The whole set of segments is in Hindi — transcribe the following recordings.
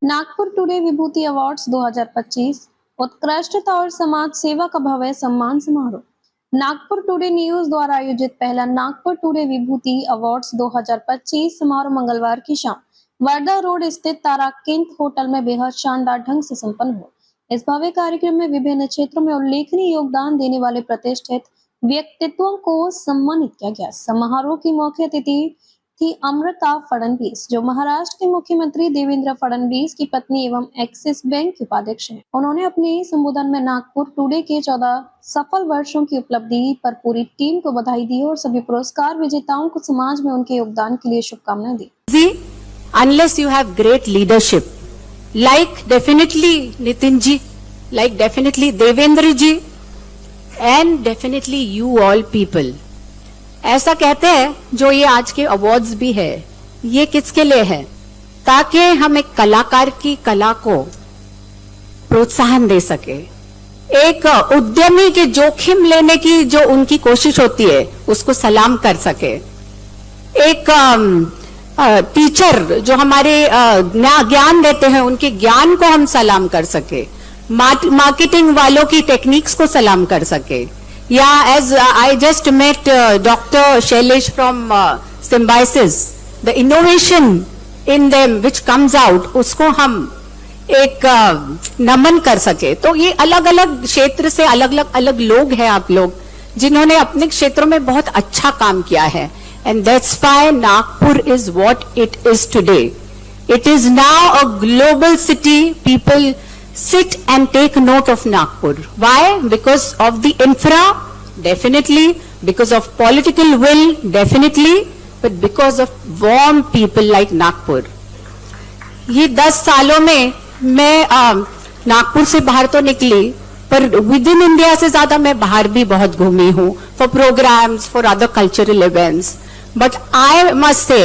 नागपुर टुडे विभूति अवार्ड्स 2025 उत्कृष्टता और समाज सेवा का भव्य सम्मान समारोह। नागपुर टुडे न्यूज द्वारा आयोजित पहला नागपुर टुडे विभूति अवार्ड्स 2025 समारोह मंगलवार की शाम वर्धा रोड स्थित ताराकिंत होटल में बेहद शानदार ढंग से संपन्न हुआ। इस भव्य कार्यक्रम में विभिन्न क्षेत्रों में उल्लेखनीय योगदान देने वाले प्रतिष्ठित व्यक्तित्वों को सम्मानित किया गया। समारोह की मुख्य अतिथि थी अमृता फडणवीस, जो महाराष्ट्र के मुख्यमंत्री देवेंद्र फडणवीस की पत्नी एवं एक्सिस बैंक की उपाध्यक्ष हैं। उन्होंने अपने संबोधन में नागपुर टुडे के 14 सफल वर्षों की उपलब्धि पर पूरी टीम को बधाई दी और सभी पुरस्कार विजेताओं को समाज में उनके योगदान के लिए शुभकामनाएं दी। Unless you have great leadership, like definitely Nitin ji, like definitely Devendra ji, and definitely you all people. ऐसा कहते हैं जो ये आज के अवार्ड्स भी है, ये किसके लिए है? ताकि हम एक कलाकार की कला को प्रोत्साहन दे सके, एक उद्यमी के जोखिम लेने की जो उनकी कोशिश होती है उसको सलाम कर सके, एक टीचर जो हमारे ज्ञान देते हैं उनके ज्ञान को हम सलाम कर सके, मार्केटिंग वालों की टेक्निक्स को सलाम कर सके, या as I just met Dr. Shailesh from Symbiosis, the innovation in them which comes out, उसको हम एक नमन कर सके। तो ये अलग अलग क्षेत्र से अलग अलग लोग हैं आप लोग जिन्होंने अपने क्षेत्रों में बहुत अच्छा काम किया है, and that's why Nagpur is what it is today. It is now a global city. People sit and take note of Nagpur. Why? Because of the infra, definitely, because of political will, definitely, but because of warm people like Nagpur. ये 10 सालों में मैं नागपुर से बाहर तो निकली, पर विद इन इंडिया से ज्यादा मैं बाहर भी बहुत घूमी हूँ for programmes, for other cultural events, but I must say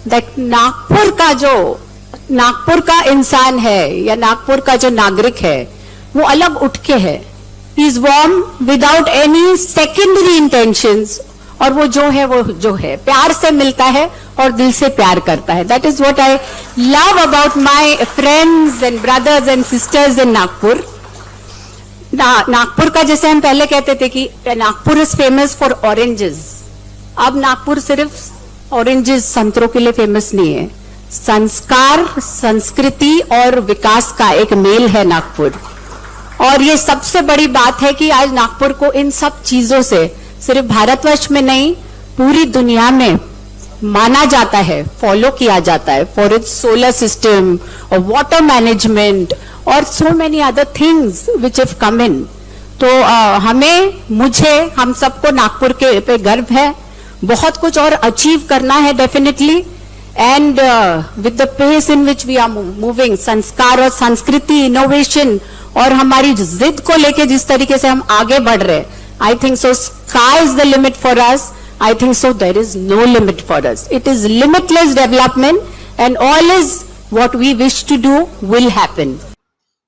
that Nagpur का इंसान है या नागपुर का जो नागरिक है वो अलग उठ के है। He is warm without any secondary intentions, और वो जो है प्यार से मिलता है और दिल से प्यार करता है। That is what I love about my friends and brothers and sisters इन नागपुर। नागपुर का जैसे हम पहले कहते थे कि Nagpur is famous for oranges, अब नागपुर सिर्फ ऑरेंजेस संतरों के लिए फेमस नहीं है, संस्कार, संस्कृति और विकास का एक मेल है नागपुर। और ये सबसे बड़ी बात है कि आज नागपुर को इन सब चीजों से सिर्फ भारतवर्ष में नहीं पूरी दुनिया में माना जाता है, फॉलो किया जाता है फॉर इट्स सोलर सिस्टम और वाटर मैनेजमेंट और so many other things which have come in. तो हम सबको नागपुर के पे गर्व है, बहुत कुछ और अचीव करना है definitely, and with the pace in which we are moving, संस्कार और संस्कृति, इनोवेशन और हमारी जिद को लेके जिस तरीके से हम आगे बढ़ रहे हैं, I think so sky is the limit for us. I think so there is no limit for us. It is limitless development and all is what we wish to do will happen.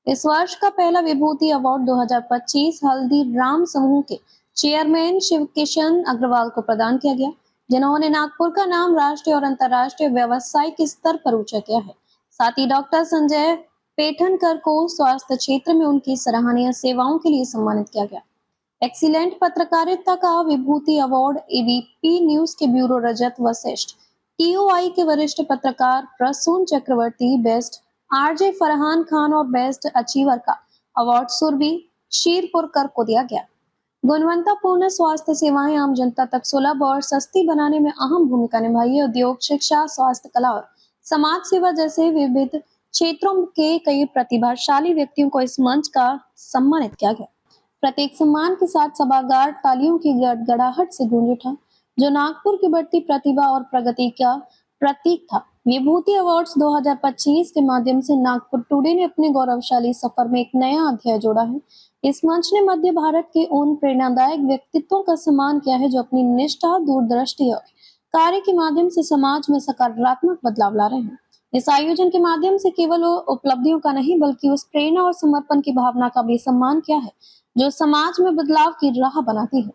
इस वर्ष का पहला विभूति अवार्ड 2025 हल्दीराम समूह के चेयरमैन शिव किशन अग्रवाल को प्रदान किया गया, जिन्होंने नागपुर का नाम राष्ट्रीय और अंतर्राष्ट्रीय व्यावसायिक स्तर पर ऊंचा किया है। साथ ही डॉक्टर संजय पेठनकर को स्वास्थ्य क्षेत्र में उनकी सराहनीय सेवाओं के लिए सम्मानित किया गया। एक्सीलेंट पत्रकारिता का विभूति अवार्ड एबीपी न्यूज के ब्यूरो रजत वशिष्ठ, टीओआई के वरिष्ठ पत्रकार प्रसून चक्रवर्ती, बेस्ट आरजे फरहान खान और बेस्ट अचीवर का अवार्ड सुरभि शीरपुरकर को दिया गया। गुणवत्तापूर्ण स्वास्थ्य सेवाएं आम जनता तक सुलभ और सस्ती बनाने में अहम भूमिका निभाई है। उद्योग, शिक्षा, स्वास्थ्य, कला और समाज सेवा जैसे विविध क्षेत्रों के कई प्रतिभाशाली व्यक्तियों को इस मंच का सम्मानित किया गया। प्रत्येक सम्मान के साथ सभागार तालियों की गड़गड़ाहट से गूंज उठा, जो नागपुर की बढ़ती प्रतिभा और प्रगति का प्रतीक था। विभूति अवार्ड्स 2025 के माध्यम से नागपुर टुडे ने अपने गौरवशाली सफर में एक नया अध्याय जोड़ा है। इस मंच ने मध्य भारत के उन प्रेरणादायक व्यक्तित्वों का सम्मान किया है जो अपनी निष्ठा, दूरदृष्टि और कार्य के माध्यम से समाज में सकारात्मक बदलाव ला रहे हैं। इस आयोजन के माध्यम से केवल उपलब्धियों का नहीं बल्कि उस प्रेरणा और समर्पण की भावना का भी सम्मान किया है जो समाज में बदलाव की राह बनाती है।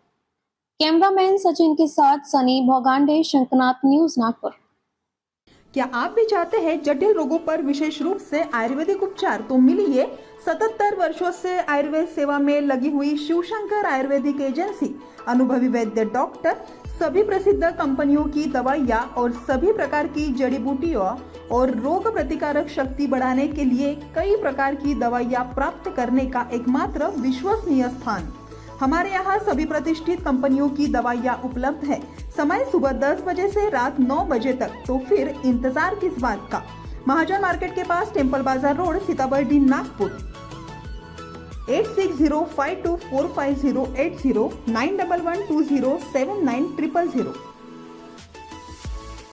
कैमरामैन सचिन के साथ सनी भोगांडे, शंकनाथ न्यूज नागपुर। क्या आप भी चाहते हैं जटिल रोगों पर विशेष रूप से आयुर्वेदिक उपचार? तो मिलिए 77 वर्षों से आयुर्वेद सेवा में लगी हुई शिवशंकर आयुर्वेदिक एजेंसी, अनुभवी वैद्य डॉक्टर, सभी प्रसिद्ध कंपनियों की दवाइयाँ और सभी प्रकार की जड़ी बूटियों और रोग प्रतिकारक शक्ति बढ़ाने के लिए कई प्रकार की दवाइयाँ प्राप्त करने का एकमात्र विश्वसनीय स्थान। हमारे यहाँ सभी प्रतिष्ठित कंपनियों की दवाइयाँ उपलब्ध है। समय सुबह 10 बजे से रात 9 बजे तक। तो फिर इंतजार किस बात का? महाजन मार्केट के पास, टेम्पल बाजार रोड, सीताबर्डी, नागपुर। 8605245080 911207900।